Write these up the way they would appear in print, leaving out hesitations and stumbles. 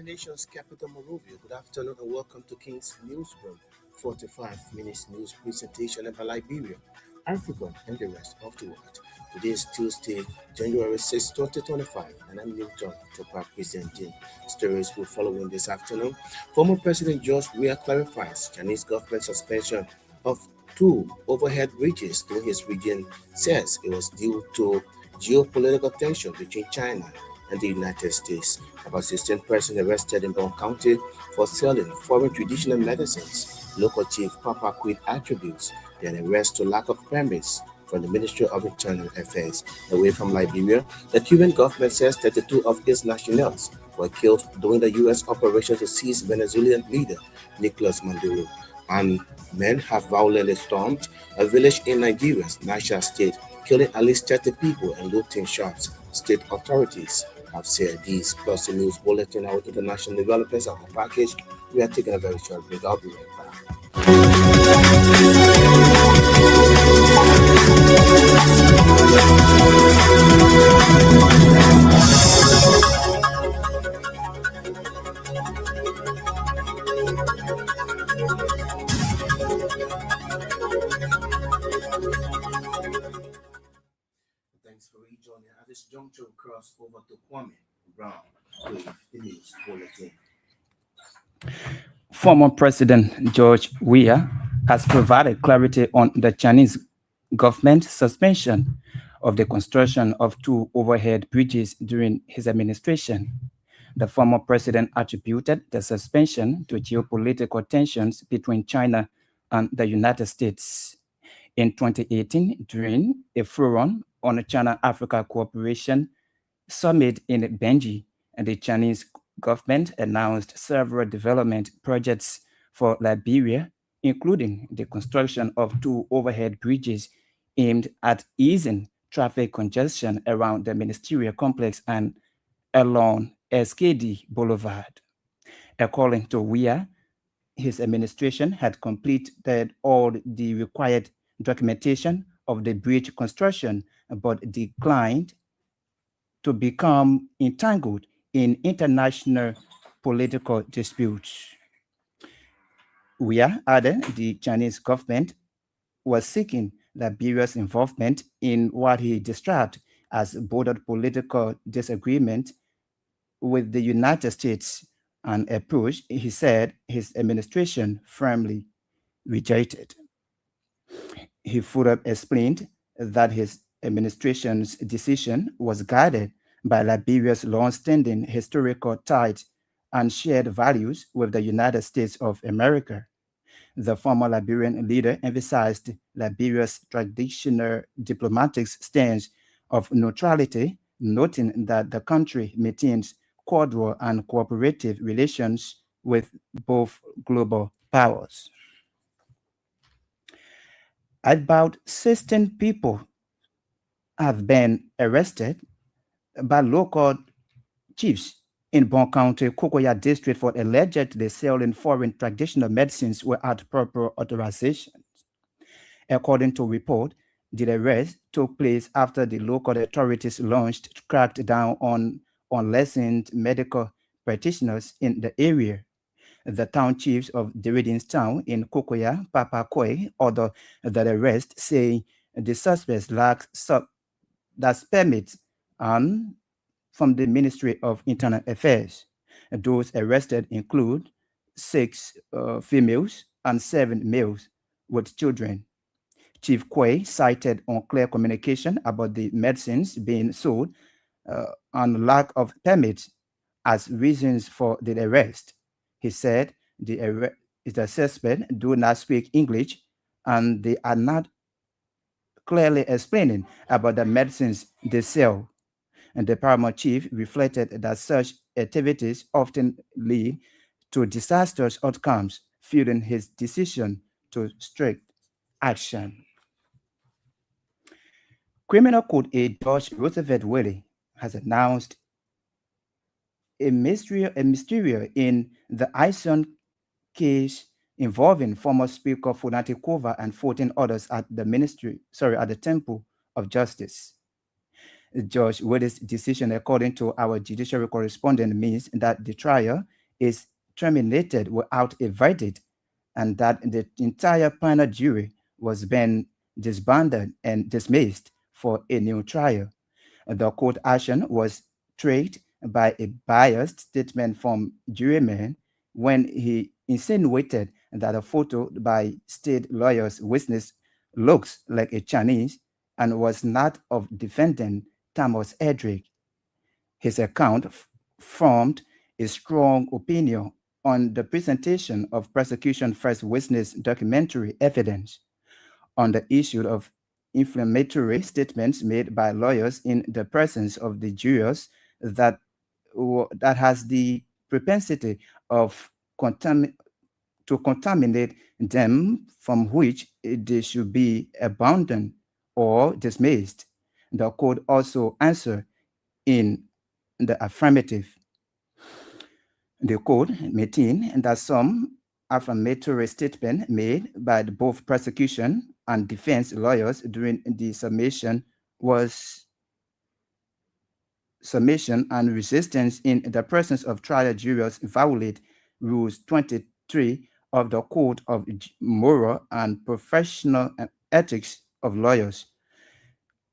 the nation's capital, Monrovia. Good afternoon and welcome to King's Newsroom, 45 minutes news presentation about Liberia, Africa, and the rest of the world. Today is Tuesday, January 6, 2025, and I'm Newton Topa presenting stories we're following this afternoon. Former President George Weah clarifies Chinese government suspension of two overhead bridges to his region, says it was due to geopolitical tension between China and the United States. About 16 persons arrested in Broom County for selling foreign traditional medicines. Local chief Papa Quid attributes their arrest to lack of permits from the Ministry of Internal Affairs. Away from Liberia, the Cuban government says 32 of its nationals were killed during the U.S. operation to seize Venezuelan leader Nicolas Maduro. And men have violently stormed a village in Nigeria's Niger state, killing at least 30 people and looting shops. State authorities have said these plus the news bulletin our international developers of the package. We are taking a very short break. I'll be right back. Thanks for rejoining. At this juncture, we cross over to Kwame Brown with the news bulletin. Former President George Weah has provided clarity on the Chinese government suspension of the construction of two overhead bridges during his administration. The former president attributed the suspension to geopolitical tensions between China and the United States. In 2018, during a forum on China-Africa cooperation summit in Benji, the Chinese government announced several development projects for Liberia, including the construction of two overhead bridges aimed at easing traffic congestion around the ministerial complex and along SKD Boulevard. According to Weah, his administration had completed all the required documentation of the bridge construction, but declined to become entangled in international political disputes. Weah added the Chinese government was seeking Liberia's involvement in what he described as border political disagreement with the United States, an approach he said his administration firmly rejected. He further explained that his administration's decision was guided by Liberia's long-standing historical ties and shared values with the United States of America. The former Liberian leader emphasized Liberia's traditional diplomatic stance of neutrality, noting that the country maintains cordial and cooperative relations with both global powers. About 16 people have been arrested by local chiefs in Broom County, Kokoya District for allegedly selling foreign traditional medicines without proper authorization. According to report, the arrest took place after the local authorities launched crackdown on unlicensed medical practitioners in the area. The town chiefs of Diridin's town in Kokoya, Papa Koi, ordered the arrest, saying the suspects lacked that's permits and from the Ministry of Internal Affairs. Those arrested include 6 females and 7 males with children. Chief Quay cited unclear communication about the medicines being sold and lack of permits as reasons for the arrest. He said the suspects do not speak English and they are not clearly explaining about the medicines they sell. And the paramount chief reflected that such activities often lead to disastrous outcomes, fueling his decision to strict action. Criminal Court aide George Roosevelt Willie has announced a mystery in the ISON case involving former Speaker Funati Kova and 14 others at the Temple of Justice. Judge Willis' decision, according to our judiciary correspondent, means that the trial is terminated without a verdict and that the entire panel jury was then disbanded and dismissed for a new trial. The court action was triggered by a biased statement from juryman when he insinuated that a photo by state lawyer's witness looks like a Chinese and was not of defendant Thomas Edric. His account formed a strong opinion on the presentation of prosecution first witness documentary evidence on the issue of inflammatory statements made by lawyers in the presence of the jurors that that has the propensity of to contaminate them, from which they should be abandoned or dismissed. The court also answered in the affirmative. The court maintained that some affirmatory statements made by both prosecution and defense lawyers during the submission and resistance in the presence of trial jurors violate Rules 23 of the Code of Moral and Professional Ethics of Lawyers.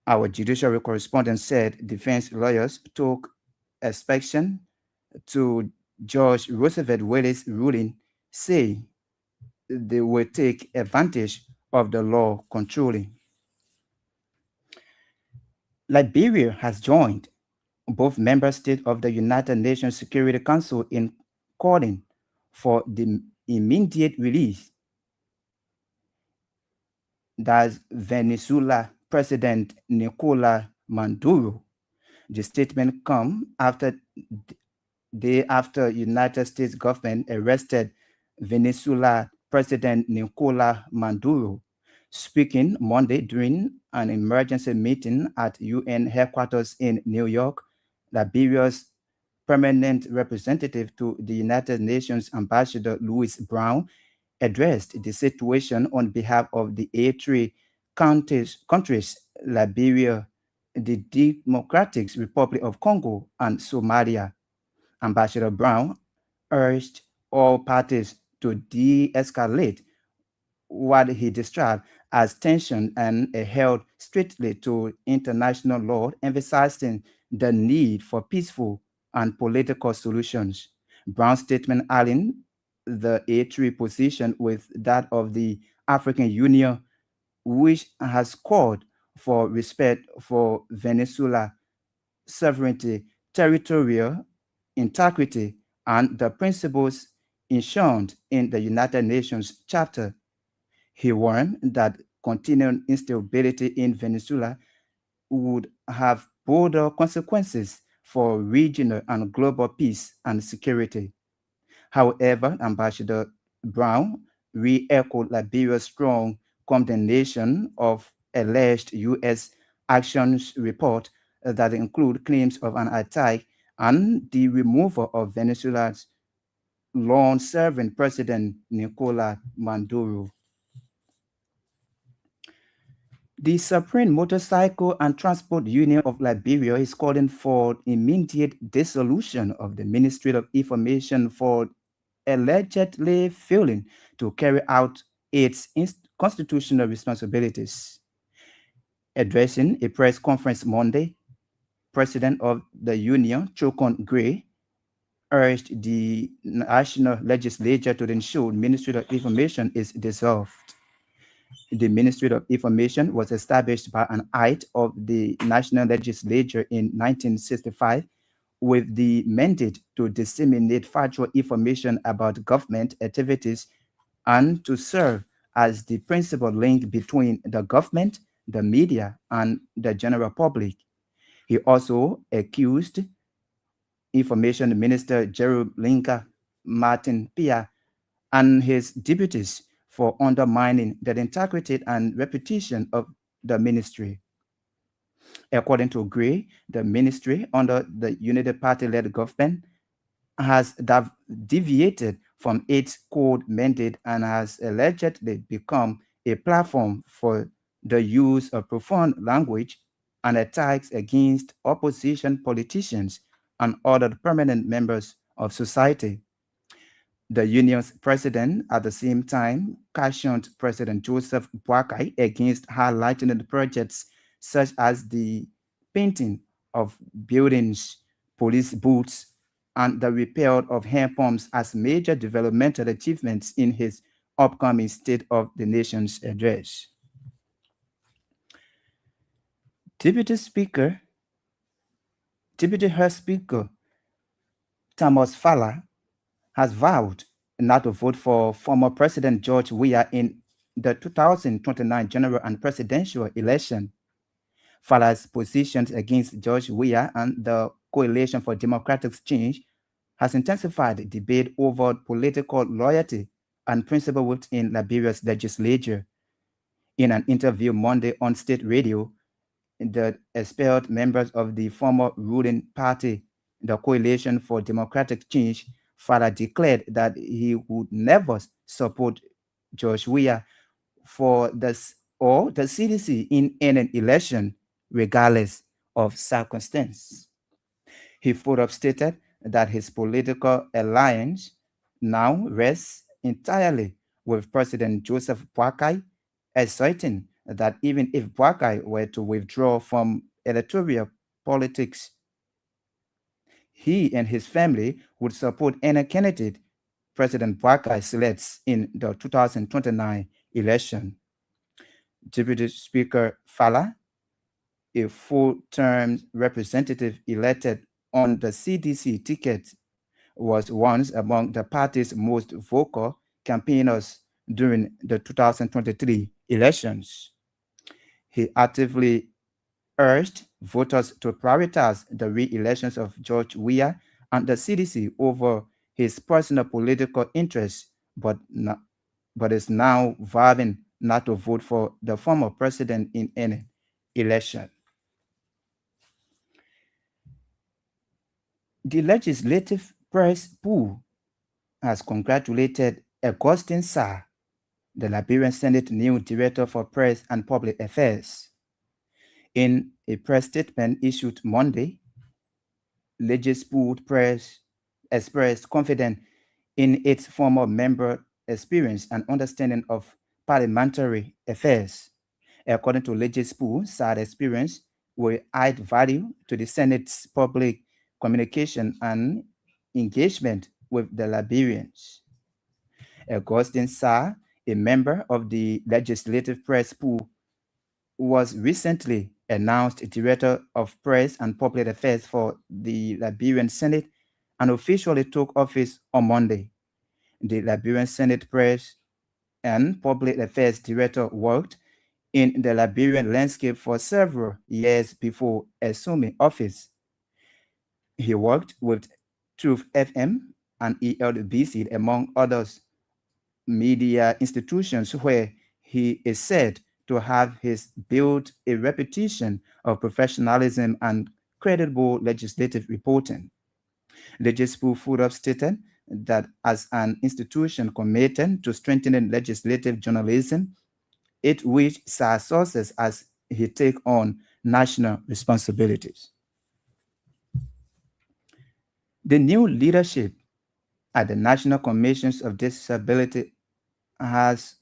Our judiciary correspondent said defense lawyers took exception to Judge Roosevelt Willis' ruling, saying they will take advantage of the law controlling. Liberia has joined both member states of the United Nations Security Council in calling for the immediate release that Venezuela President Nicolas Maduro. The statement comes after day after United States government arrested Venezuela President Nicolas Maduro. Speaking Monday during an emergency meeting at UN headquarters in New York, Liberia's permanent representative to the United Nations Ambassador Louis Brown addressed the situation on behalf of the A3 countries, Liberia, the Democratic Republic of Congo, and Somalia. Ambassador Brown urged all parties to de-escalate what he described as tension and held strictly to international law, emphasizing the need for peaceful and political solutions. Brown's statement aligned the A3 position with that of the African Union, which has called for respect for Venezuela sovereignty, territorial integrity, and the principles enshrined in the United Nations Charter. He warned that continued instability in Venezuela would have broader consequences for regional and global peace and security. However, Ambassador Brown re-echoed Liberia's strong condemnation of alleged U.S. actions report that include claims of an attack and the removal of Venezuela's long-serving President Nicolas Maduro. The Supreme Motorcycle and Transport Union of Liberia is calling for immediate dissolution of the Ministry of Information for allegedly failing to carry out its constitutional responsibilities. Addressing a press conference Monday, President of the union, Chokon Gray, urged the national legislature to ensure Ministry of Information is dissolved. The Ministry of Information was established by an act of the National Legislature in 1965 with the mandate to disseminate factual information about government activities and to serve as the principal link between the government, the media, and the general public. He also accused Information Minister Gerald Linka Martin Pia and his deputies for undermining the integrity and reputation of the ministry. According to Gray, the ministry under the Unity Party-led government has deviated from its core mandate and has allegedly become a platform for the use of profound language and attacks against opposition politicians and other permanent members of society. The union's president, at the same time, cautioned President Joseph Boakai against highlighting the projects such as the painting of buildings, police booths, and the repair of hand pumps as major developmental achievements in his upcoming State of the Nation's address. Deputy Speaker, Deputy House Speaker Thomas Fowler has vowed not to vote for former President George Weah in the 2029 general and presidential election. Fowler's positions against George Weah and the Coalition for Democratic Change has intensified debate over political loyalty and principle within Liberia's legislature. In an interview Monday on state radio, the expelled members of the former ruling party, the Coalition for Democratic Change, Fowler declared that he would never support George Weah for the CDC in any election, regardless of circumstance. He further stated that his political alliance now rests entirely with President Joseph Boakai, asserting that even if Boakai were to withdraw from electoral politics, he and his family would support any candidate President Boakai selects in the 2029 election. Deputy Speaker Fowler, a full-term representative elected on the CDC ticket, was once among the party's most vocal campaigners during the 2023 elections. He actively urged voters to prioritize the re-elections of George Weah and the CDC over his personal political interests, but is now vowing not to vote for the former president in any election. The legislative press pool has congratulated Augustine Sarr, the Liberian Senate new Director for Press and Public Affairs. In a press statement issued Monday, Legispool Press expressed confidence in its former member experience and understanding of parliamentary affairs. According to Legispool, Sarr's experience will add value to the Senate's public communication and engagement with the Liberians. Augustine Sarr, a member of the Legislative Press Pool, was recently announced Director of Press and Public Affairs for the Liberian Senate and officially took office on Monday. The Liberian Senate Press and Public Affairs Director worked in the Liberian landscape for several years before assuming office. He worked with Truth FM and ELBC, among others, media institutions where he is said to have built a reputation of professionalism and credible legislative reporting. Legispool further stated that as an institution committed to strengthening legislative journalism, it reached such sources as he take on national responsibilities. The new leadership at the National Commissions of Disability has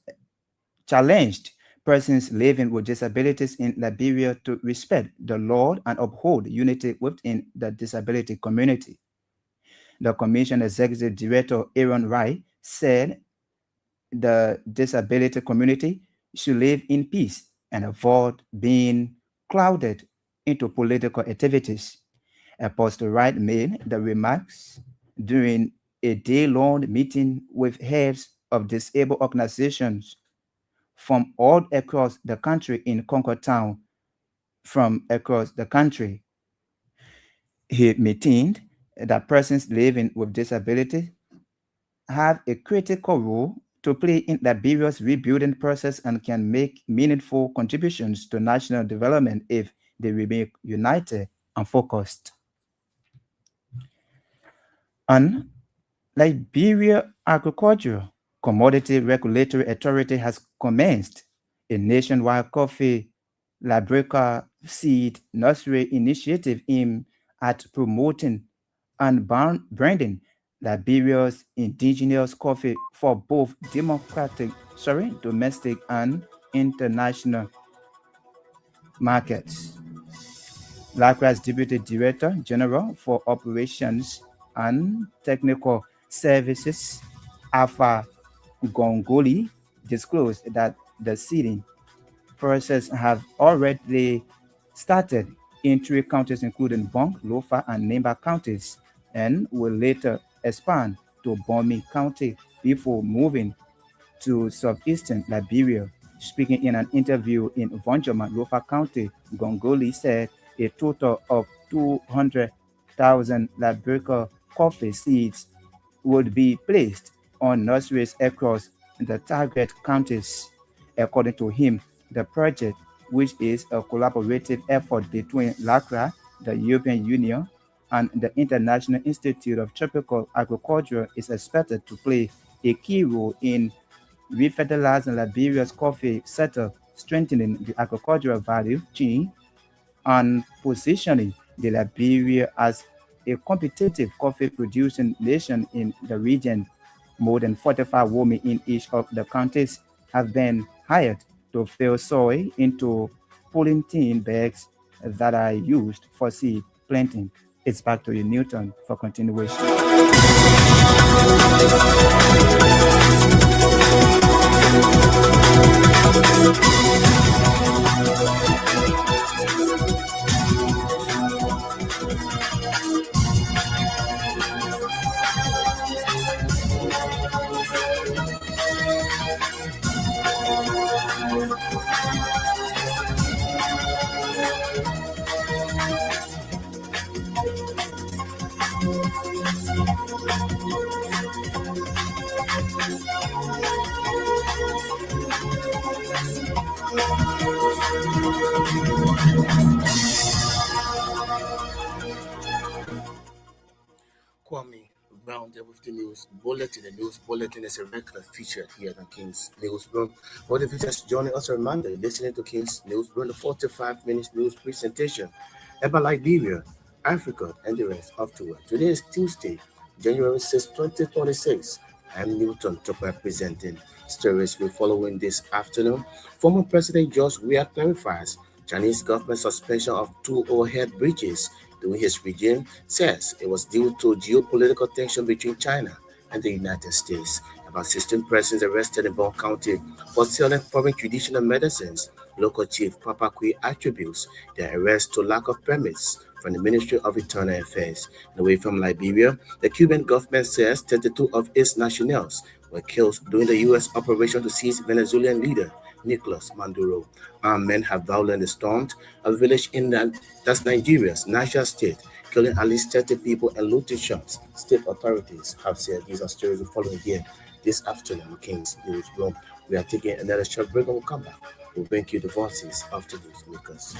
challenged persons living with disabilities in Liberia to respect the law and uphold unity within the disability community. The Commission Executive Director Aaron Wright said the disability community should live in peace and avoid being clouded into political activities. Apostle Wright made the remarks during a day-long meeting with heads of disabled organizations from all across the country in Concord Town from across the country. He maintained that persons living with disability have a critical role to play in Liberia's rebuilding process and can make meaningful contributions to national development if they remain united and focused. And Liberia Agricultural Commodity Regulatory Authority has commenced a nationwide coffee Liberica seed nursery initiative aimed at promoting and branding Liberia's indigenous coffee for both domestic and international markets. Likewise, Deputy Director General for Operations and Technical Services, Alpha Gongoli, disclosed that the seeding process have already started in three counties, including Bong, Lofa, and Nemba counties, and will later expand to Bomi County before moving to southeastern Liberia. Speaking in an interview in Vonjoma, Lofa County, Gongoli said a total of 200,000 Liberica coffee seeds would be placed on nurseries across the target counties. According to him, the project, which is a collaborative effort between LACRA, the European Union, and the International Institute of Tropical Agriculture, is expected to play a key role in revitalizing Liberia's coffee sector, strengthening the agricultural value chain, and positioning the Liberia as a competitive coffee producing nation in the region. More than 45 women in each of the counties have been hired to fill soil into polythene bags that are used for seed planting. It's back to you, Newton, for continuation. Kwame Brown there with the news bulletin. The news bulletin is a regular feature here on King's Newsroom. For the visitors joining us, a reminder, you're listening to King's Newsroom, the 45 minutes news presentation about Liberia, Africa, and the rest of the world. Today is Tuesday, January 6, 2026. I'm Newton to representing stories we're following this afternoon. Former President George Weah clarifies Chinese government suspension of two overhead bridges during his regime, says it was due to geopolitical tension between China and the United States. About 16 persons arrested in Bong County for selling foreign traditional medicines. Local chief Papa Kui attributes their arrest to lack of permits from the Ministry of Internal Affairs. And away from Liberia, the Cuban government says 32 of its nationals were killed during the U.S. operation to seize Venezuelan leader Nicolas Maduro. Armed men have violently stormed a village in that's Nigeria's Niger state, killing at least 30 people and looting shops. State authorities have said these are stories we're following here this afternoon on King's Newsroom. We are taking another short break and we'll come back. We'll bring you the voices of the newsmakers.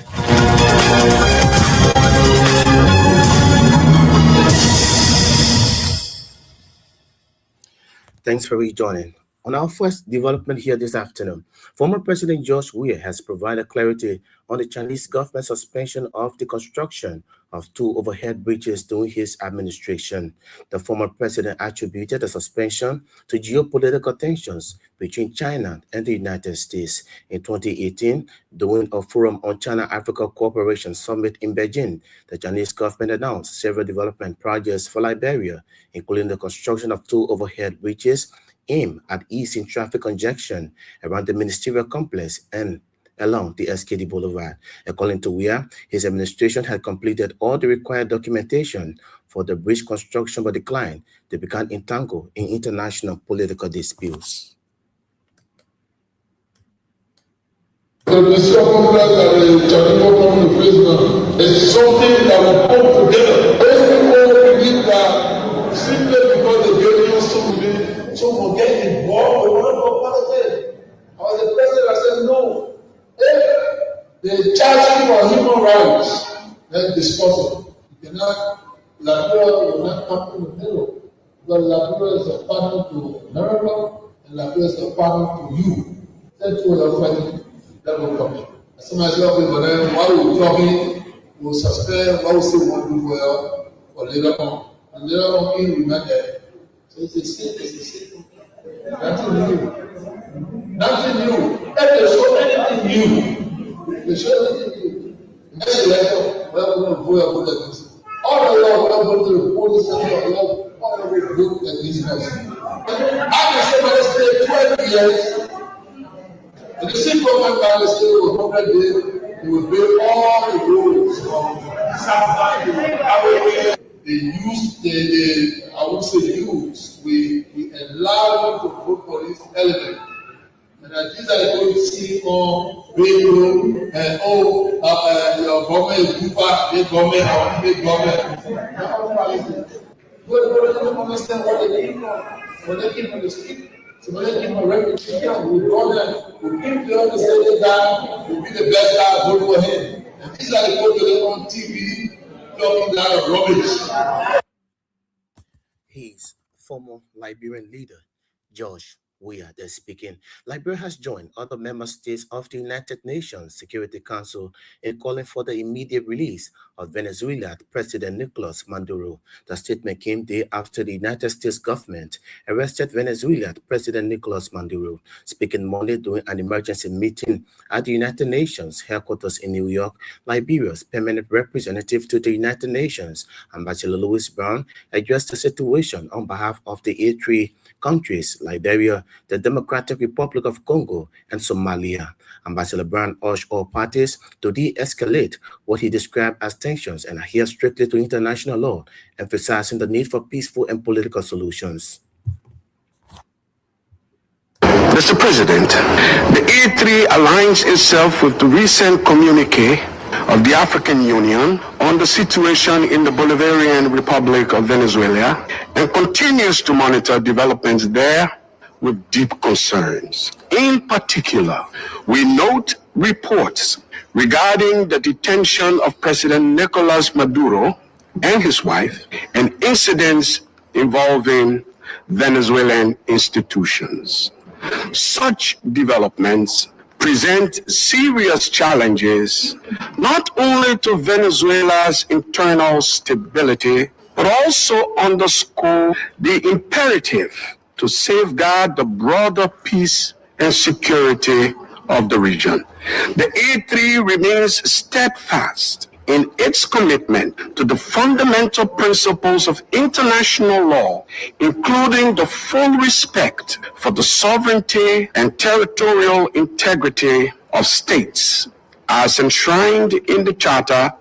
Thanks for rejoining. On our first development here this afternoon, former President George Weah has provided clarity on the Chinese government suspension of the construction of two overhead bridges during his administration. The former president attributed the suspension to geopolitical tensions between China and the United States. In 2018, during a forum on China-Africa Cooperation Summit in Beijing, the Chinese government announced several development projects for Liberia, including the construction of two overhead bridges aimed at easing traffic congestion around the ministerial complex and along the SKD Boulevard. According to Weah, his administration had completed all the required documentation for the bridge construction but declined to become entangled in international political disputes. The mission complex that the Chinese government face now is something that will come together. Most people believe that simply because they gave you some will get involved, they will not go part of it. I was the president that said no. If they charge you for human rights, then discuss it. You cannot, Liberia will not come to the middle. Because Liberia is a partner to America, and Liberia is a partner to you. That's what I'm fighting. That will come in. Somebody tell me, but then why we talking, we suspend, why we say we won't do well for later on. And later on, we remain there. So it's a sin, it's a sin. Nothing new. Nothing new. If they show anything new, they show anything new. Next election, well, we're going to vote against it. All the law, we're going to the police and all the way vote against us. After somebody stay 12 years, and the same government by stay over 100 days, they will build all the roads from South to Away. They use I won't say use, we allow them to vote for this element. And these are going to see on radio and your government is big government or big government. But they don't understand what they came from. When they came from the street, so when they came from reputation, we brought them, we came to understand the guy, we be the best guy, vote for him. And these are the people that on TV talking that of rubbish. His former Liberian leader, George Weah, they're speaking. Liberia has joined other member states of the United Nations Security Council in calling for the immediate release of Venezuela President Nicolas Maduro. The statement came day after the United States government arrested Venezuela President Nicolas Maduro. Speaking Monday during an emergency meeting at the United Nations headquarters in New York, Liberia's permanent representative to the United Nations, Ambassador Louis Brown, addressed the situation on behalf of the A3 countries, Liberia, the Democratic Republic of Congo, and Somalia. Ambassador Brown urged all parties to de-escalate what he described as tensions and adhere strictly to international law, emphasizing the need for peaceful and political solutions. Mr. President, the A3 aligns itself with the recent communique of the African Union on the situation in the Bolivarian Republic of Venezuela and continues to monitor developments there with deep concerns. In particular, we note reports regarding the detention of President Nicolas Maduro and his wife and incidents involving Venezuelan institutions. Such developments present serious challenges not only to Venezuela's internal stability, but also underscore the imperative to safeguard the broader peace and security of the region. The A3 remains steadfast in its commitment to the fundamental principles of international law, including the full respect for the sovereignty and territorial integrity of states, as enshrined in the Charter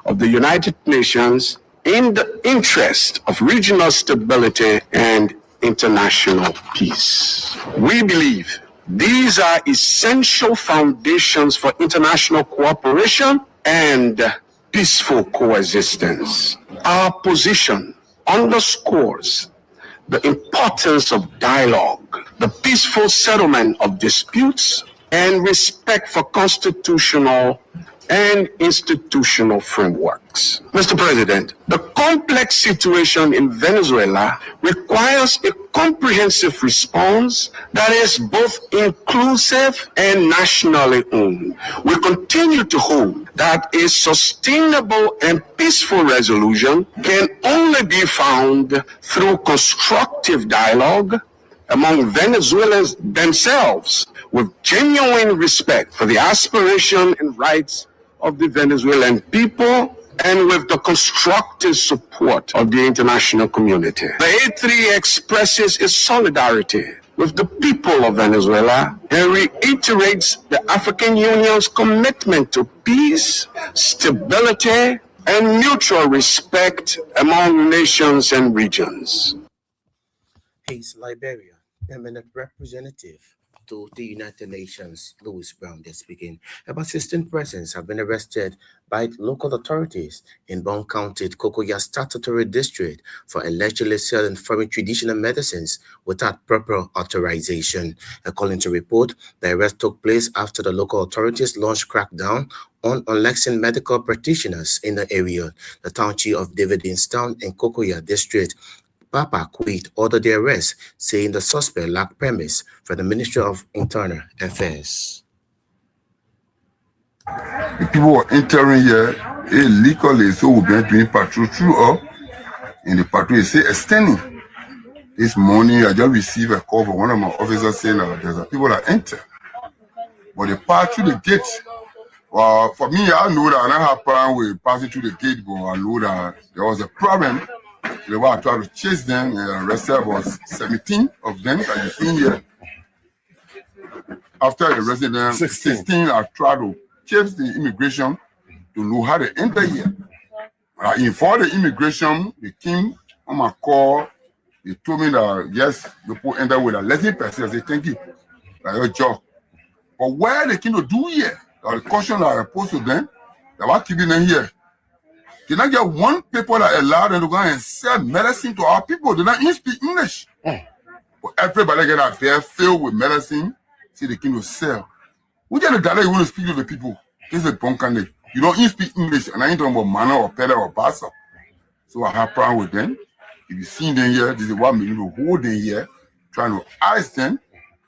of the United Nations, in the interest of regional stability and international peace. We believe these are essential foundations for international cooperation and peaceful coexistence. Our position underscores the importance of dialogue, the peaceful settlement of disputes, and respect for constitutional and institutional frameworks. Mr. President, the complex situation in Venezuela requires a comprehensive response that is both inclusive and nationally owned. We continue to hope that a sustainable and peaceful resolution can only be found through constructive dialogue among Venezuelans themselves, with genuine respect for the aspiration and rights of the Venezuelan people, and with the constructive support of the international community. The A3 expresses its solidarity with the people of Venezuela and reiterates the African Union's commitment to peace, stability, and mutual respect among nations and regions. His Liberia permanent representative to the United Nations, Louis Brown, they're speaking. About 16 persons have been arrested by local authorities in Broom County, Cocoya Statutory District for allegedly selling foreign traditional medicines without proper authorization. According to report, the arrest took place after the local authorities launched crackdown on unlicensed medical practitioners in the area. The township of Davidstown in Cocoya District, Papa Quit ordered the arrest, saying the suspect lacked permits from the Ministry of Internal Affairs. The people were entering here illegally, so we've been doing patrol through up, and the patrol is still extending. This morning, I just received a call from one of my officers saying that there's people that enter, but they pass through the gate. Well, for me, I know that I have problem with passing through the gate, but I know that there was a problem. They were trying to chase them and arrested about 17 of them that you see here. After arresting them, 16 are trying to chase the immigration to know how to enter here. I informed the immigration, they came on my call, they told me that yes, you put enter with a lesson person. I said, thank you, that's your job. But where they came to do here, the caution that I posed to them, they were keeping them here. They not get one paper that allowed them to go and sell medicine to our people. They don't even speak English. But everybody get out there filled with medicine, see they came to sell. Which are the dialect you want to speak to the people? This is a bunker. You don't even speak English, and I ain't talking about manner or pedal or bassa. So I have problem with them. If you see them here, this is what me to hold them here, trying to ask them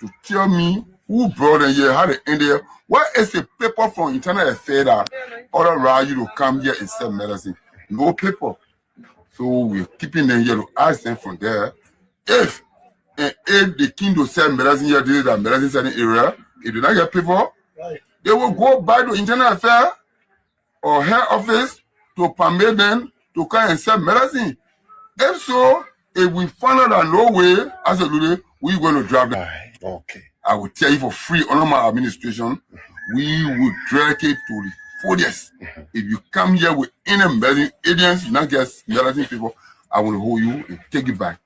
to tell me who brought them here, how they end here. Where is the paper from Internal Affairs that authorize you to come here and sell medicine? No paper. So we're keeping them here to ask them from there. If the king to sell medicine here, this is a medicine selling area, if they don't get paper, they will go back to Internal Affairs or head office to permit them to come and sell medicine. If so, if we find out that no way, absolutely, we're going to drive them. Okay. I will tell you for free under my administration, we will drag it to the fullest. If you come here with any medicine agents, you not get medicine people, I will hold you and take it back.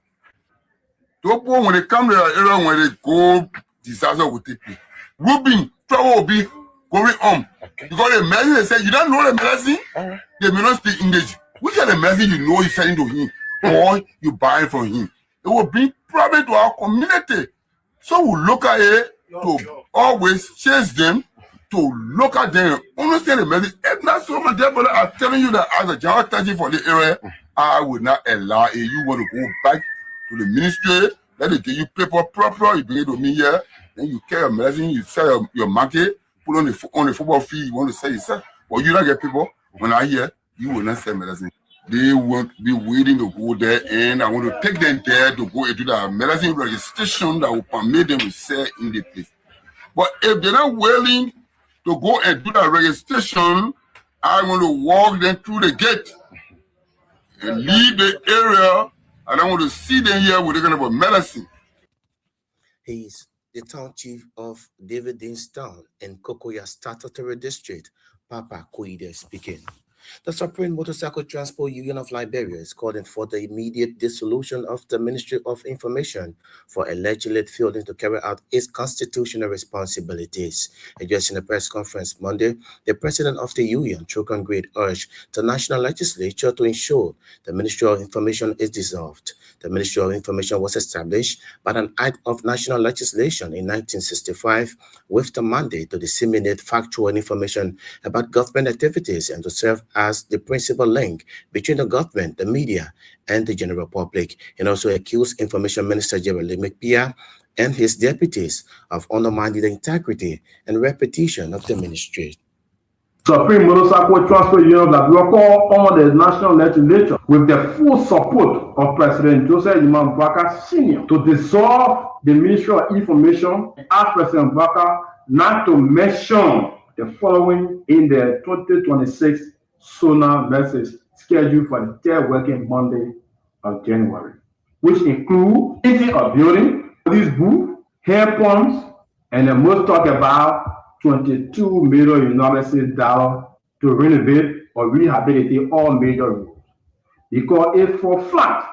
Those people, when they come to the area, when they go, disaster will take place. Rubin, trouble will be going on. Okay. Because the medicine, they say, you don't know the medicine, they may not speak English. Which are the medicine you know you're selling to him or you buy it from him? It will bring problem to our community. So we look at it to always chase them, to look at them, understand the medicine. If not so much, but I'm telling you that as a general attorney for the area, I would not allow it. You want to go back to the ministry, let it give you paper proper, you bring it to me here, then you carry your medicine, you sell your market, put on the football field, you want to sell yourself. But you don't get people, when I hear, you will not sell medicine. They won't be waiting to go there, and I want to take them there to go into the medicine registration that will permit them to sell in the place. But if they're not willing to go and do that registration, I want to walk them through the gate and leave the area. I don't want to see them here with the about medicine. He's the town chief of David Town in Kokoya Statutory District, Papa Koide speaking. The Supreme Motorcycle Transport Union of Liberia is calling for the immediate dissolution of the Ministry of Information for allegedly failing to carry out its constitutional responsibilities. Addressing a press conference Monday, the president of the union, Trokan Great, urged the national legislature to ensure the Ministry of Information is dissolved. The Ministry of Information was established by an act of national legislation in 1965 with the mandate to disseminate factual information about government activities and to serve as the principal link between the government, the media, and the general public, and also accused Information Minister Jeremy McPia and his deputies of undermining the integrity and reputation of the ministry. Supreme Motorcycle Transport Union that will call on the national legislature with the full support of President Joseph Imam Baka Sr. to dissolve the Ministry of Information and ask President Baka not to mention the following in the 2026 SONA message scheduled for the third working Monday of January, which include painting a building, police booth, hair pumps, and the most talked about $22 million to renovate or rehabilitate all major roads, because it's for flat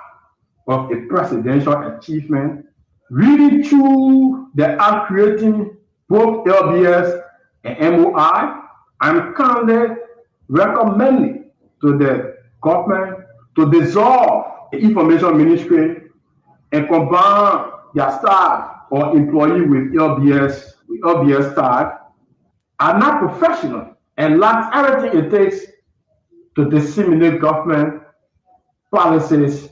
of a presidential achievement, reading through the act creating both LBS and MOI. I'm currently recommending to the government to dissolve the information ministry and combine their staff or employee with LBS staff are not professional and lack everything it takes to disseminate government policies,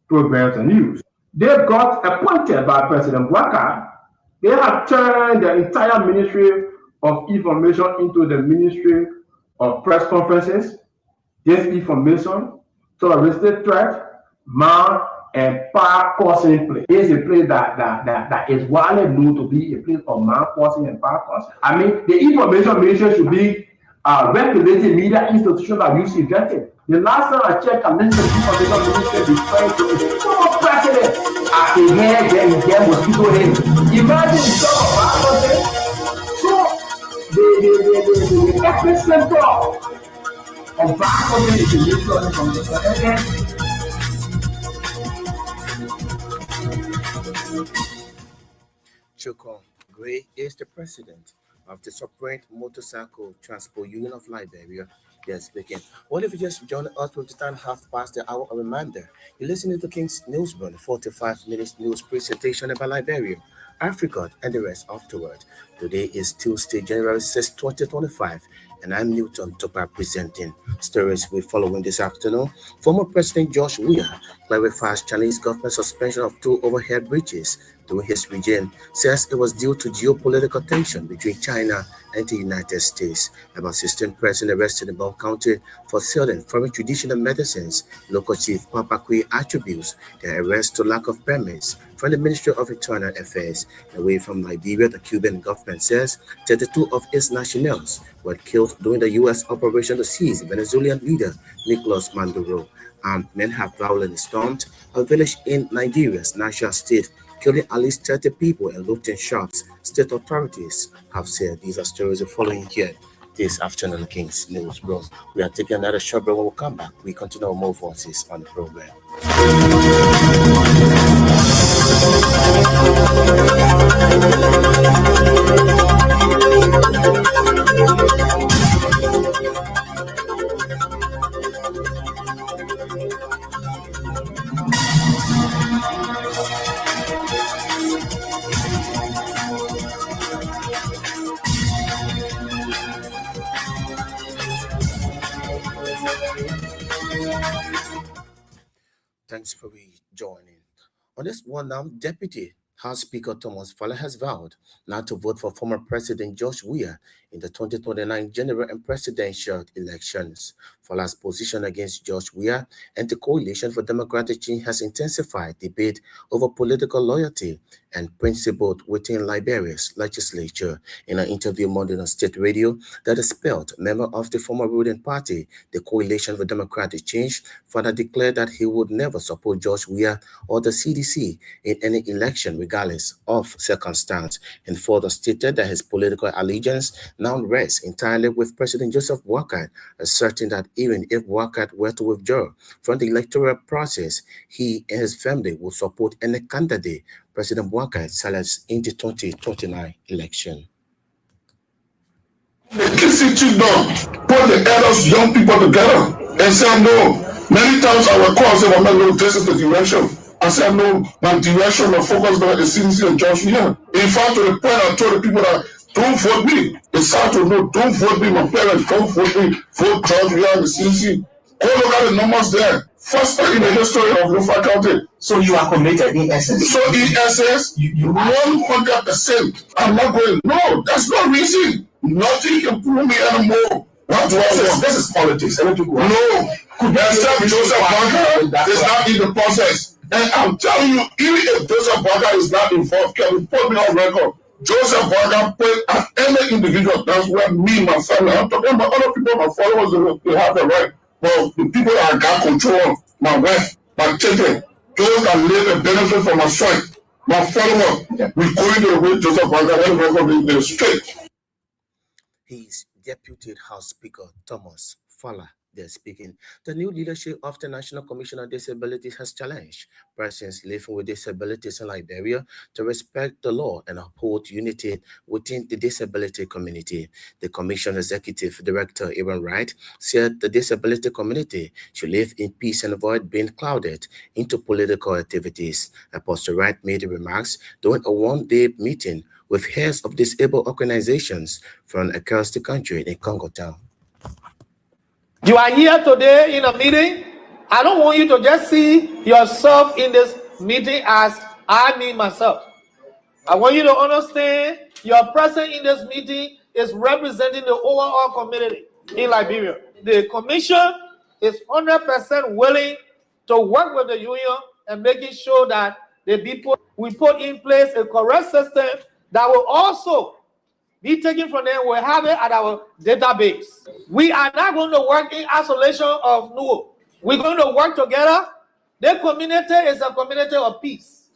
programs, and news. They got appointed by President Baka. They have turned the entire ministry of information into the Ministry of Press Conferences. This information, terroristic threat, man and power causing place. It's a place that is widely known to be a place of man causing and power causing. I mean, the information ministry should be regulated media institutions that use invested. The last time I checked, I listened to the information ministry referring to the former president as a hair, then get mosquito in. Imagine the sort of power causing. So the epicenter of power causing is the ministry of information. Chukwu Gray is the president of the Supreme Motorcycle Transport Union of Liberia. Yes, speaking. Well, if you just joined us from the time half past the hour, a reminder, you're listening to King's Newsroom, 45 minutes news presentation about Liberia, Africa, and the rest afterward. Today is Tuesday, January 6, 2025, and I'm Newton Topa presenting stories we're following this afternoon. Former President George Weah clarifies Chinese government suspension of 2 overhead bridges during his regime, says it was due to geopolitical tension between China and the United States. About 16 persons arrested in Broom County for selling foreign traditional medicines. Local Chief Papa Kui attributes their arrest to lack of permits from the Ministry of Internal Affairs. Away from Liberia, the Cuban government says 32 of its nationals were killed during the U.S. operation to seize Venezuelan leader Nicolas Maduro. Armed men have violently stormed a village in Nigeria's Niger State, killing at least 30 people and looting shops, state authorities have said. These are stories we're following here this afternoon, King's Newsroom. We are taking another short break. When we come back, we continue with more voices on the program. Thanks for joining. On this one now, Deputy House Speaker Thomas Fowler has vowed not to vote for former President George Weah in the 2029 general and presidential elections. Fowler's position against George Weah and the Coalition for Democratic Change has intensified debate over political loyalty and principle within Liberia's legislature. In an interview Monday on state radio that expelled member of the former ruling party, the Coalition for Democratic Change, Fowler declared that he would never support George Weah or the CDC in any election regardless of circumstance, and further stated that his political allegiance now rests entirely with President Joseph Boakai, asserting that even if Boakai were to withdraw from the electoral process, he and his family will support any candidate President Boakai selects in the 2029 election. The KCT done put the elders, young people together and say no. Many times I will call and say, "Well, this is the direction." I said, "No, my direction, my focus on the CDC and George Weah." In fact, to the point I told the people that don't vote me. It's hard to know, don't vote me. My parents don't vote me. Vote George Weah and the CDC. Go look at the numbers there. First time in the history of Lofa County. So you are committed in essence. So in essence, 100%. I'm not going. No, that's no reason. Nothing can prove me anymore. What do I want? This is politics. No. Except Joseph Boakai is not in the process. And I'm telling you, even if Joseph Boakai is not involved, can we put me on record? Joseph Boakai played at any individual. That's where me, my family, I'm talking about other people, my followers, they have the right. But the people that I got control of, my wife, my children, those that live and benefit from my strength, my followers, we going to the way Joseph Boakai in the street. He's Deputy House Speaker Thomas Fowler. They're speaking. The new leadership of the National Commission on Disabilities has challenged persons living with disabilities in Liberia to respect the law and uphold unity within the disability community. The Commission Executive Director, Aaron Wright, said the disability community should live in peace and avoid being clouded into political activities. Apostle Wright made the remarks during a one-day meeting with heads of disabled organizations from across the country in Congo Town. You are here today in a meeting. I don't want you to just see yourself in this meeting as I mean myself. I want you to understand your presence in this meeting is representing the overall community in Liberia. The commission is 100% willing to work with the union and making sure that we put in place a correct system that will also be taken from them. We'll have it at our database. We are not going to work in isolation of no. We're going to work together. The community is a community of peace.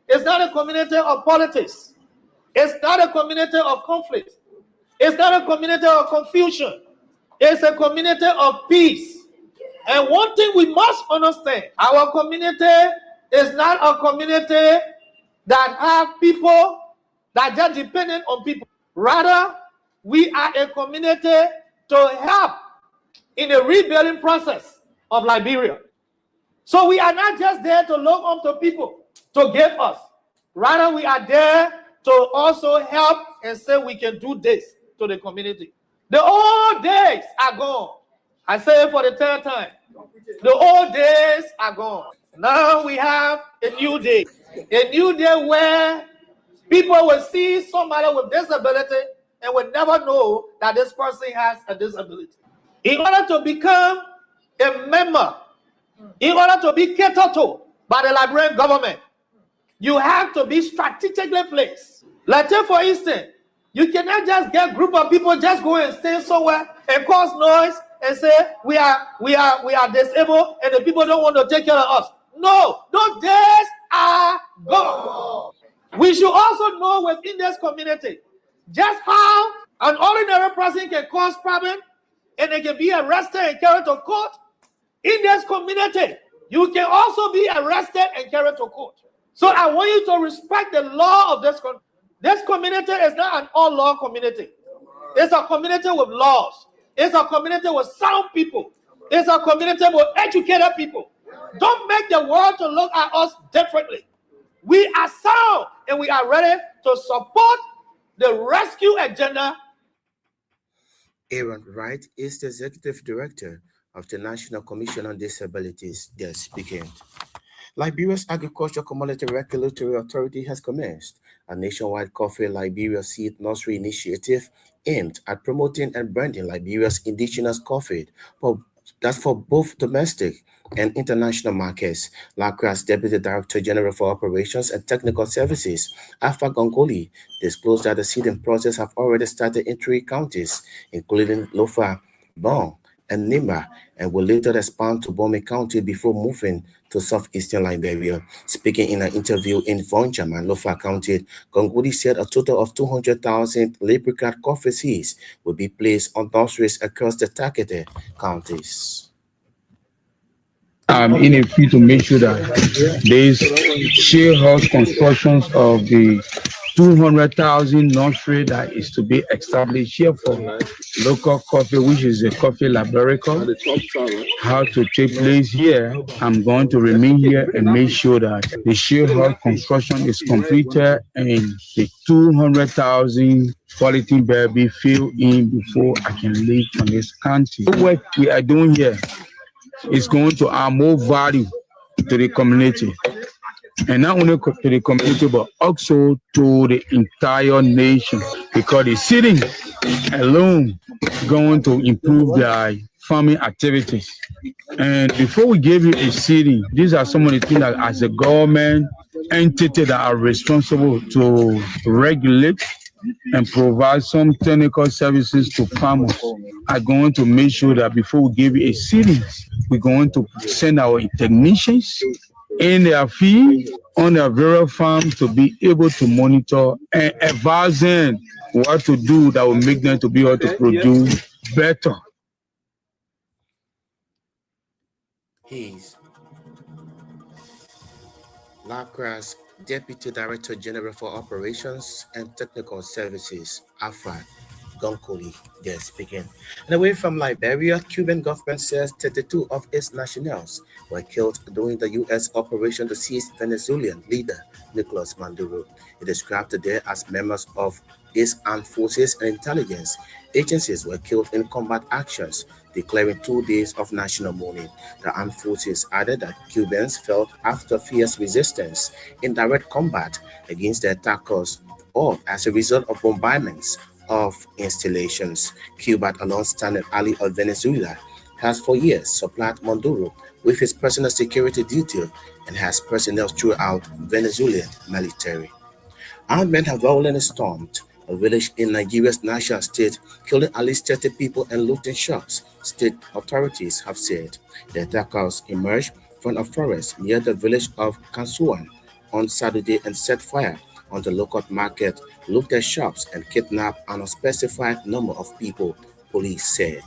It's not a community of politics. It's not a community of conflict. It's not a community of confusion. It's a community of peace. And one thing we must understand, our community is not a community that have people that just dependent on people. Rather, we are a community to help in the rebuilding process of Liberia. So we are not just there to look up to people to give us. Rather, we are there to also help and say we can do this to the community. The old days are gone. I say it for the third time. The old days are gone. Now we have a new day. A new day where people will see somebody with disability and will never know that this person has a disability. In order to become a member, in order to be catered to by the Liberian government, you have to be strategically placed. Like take for instance, you cannot just get a group of people just go and stay somewhere and cause noise and say we are disabled and the people don't want to take care of us. No, those days are gone. We should also know within this community just how an ordinary person can cause problem and they can be arrested and carried to court. In this community, you can also be arrested and carried to court. So I want you to respect the law of this country. This community is not an all-law community. It's a community with laws. It's a community with sound people. It's a community with educated people. Don't make the world to look at us differently. We are sound and we are ready to support the rescue agenda. Aaron Wright is the Executive Director of the National Commission on Disabilities. They're speaking. Liberia's Agricultural Commodity Regulatory Authority has commenced a nationwide Coffee Liberia Seed Nursery initiative aimed at promoting and branding Liberia's indigenous coffee, that's for both domestic and international markets. LACRA's Deputy Director General for Operations and Technical Services, Alpha Gongoli, disclosed that the seeding process have already started in 3 counties, including Lofa, Bon, and Nimba, and will later expand to Bome County before moving to southeastern Liberia. Speaking in an interview in Vonjam and Lofa County, Gongudi said a total of 200,000 Leprechaun coffee seeds will be placed on nurseries across the targeted counties. I'm in a field to make sure that these share house constructions of the 200,000 nursery that is to be established here for local coffee, which is a coffee laboratory, how to take place here. I'm going to remain here and make sure that the share house construction is completed and the 200,000 quality baby fill in before I can leave from this country. What we are doing here is going to add more value to the community, and not only to the community but also to the entire nation, because the seeding alone going to improve their farming activities. And before we give you a seeding, these are some of the things that as a government entity that are responsible to regulate and provide some technical services to farmers are going to make sure that before we give you a seeding, we're going to send our technicians in their field on their various farms to be able to monitor and advise them what to do that will make them to be able to produce better. He's LACRA's Deputy Director General for Operations and Technical Services, Alpha Gonkoli, they're speaking. And away from Liberia, Cuban government says 32 of its nationals were killed during the U.S. operation to seize Venezuelan leader Nicolas Maduro. It described today as members of its armed forces and intelligence agencies were killed in combat actions, declaring 2 days of national mourning. The armed forces added that Cubans felt after fierce resistance in direct combat against the attackers, or as a result of bombardments of installations. Cuban long-standing ally of Venezuela has for years supplied Maduro with his personal security detail and has personnel throughout Venezuelan military. Armed men have violently stormed a village in Nigeria's national state, killing at least 30 people and looting shops, state authorities have said. The attackers emerged from a forest near the village of Kansuan on Saturday and set fire on the local market, looted shops, and kidnapped an unspecified number of people, police said.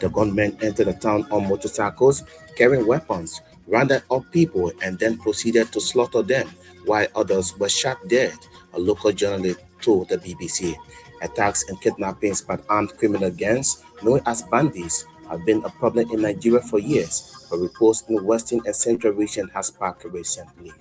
The gunmen entered the town on motorcycles, carrying weapons, rounded up people, and then proceeded to slaughter them, while others were shot dead, a local journalist told the BBC. Attacks and kidnappings by armed criminal gangs, known as bandits, have been a problem in Nigeria for years, but reports in the western and central region has sparked recently.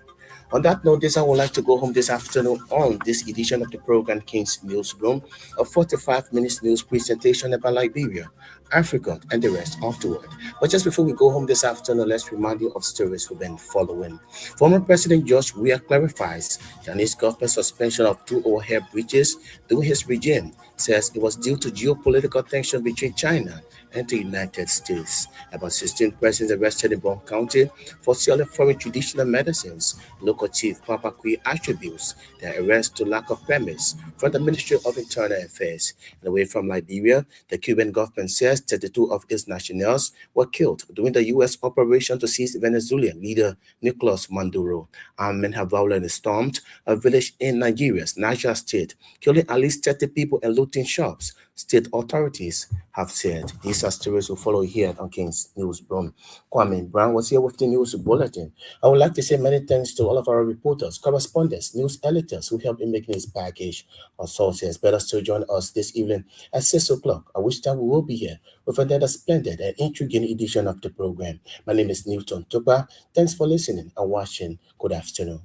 On that note, I would like to go home this afternoon on this edition of the program King's Newsroom, a 45 minutes news presentation about Liberia, Africa, and the rest of the world. But just before we go home this afternoon, let's remind you of stories we've been following. Former President George Weah clarifies Chinese government suspension of 2 overhead bridges during his regime, says it was due to geopolitical tension between China and the United States. About 16 persons arrested in Broom County for selling foreign traditional medicines. Local Chief Papa Kui attributes their arrest to lack of permits from the Ministry of Internal Affairs. And away from Liberia, the Cuban government says 32 of its nationals were killed during the U.S. operation to seize Venezuelan leader Nicolas Maduro. Armed men have violently stormed a village in Nigeria's Niger state, killing at least 30 people and looting shops, state authorities have said. These are stories will follow here on King's Newsroom. Kwame Brown was here with the news bulletin. I would like to say many thanks to all of our reporters, correspondents, news editors who helped in making this package of sources. Better still join us this evening at 6 o'clock, at which time we will be here with another splendid and intriguing edition of the program. My name is Newton Tupa. Thanks for listening and watching. Good afternoon.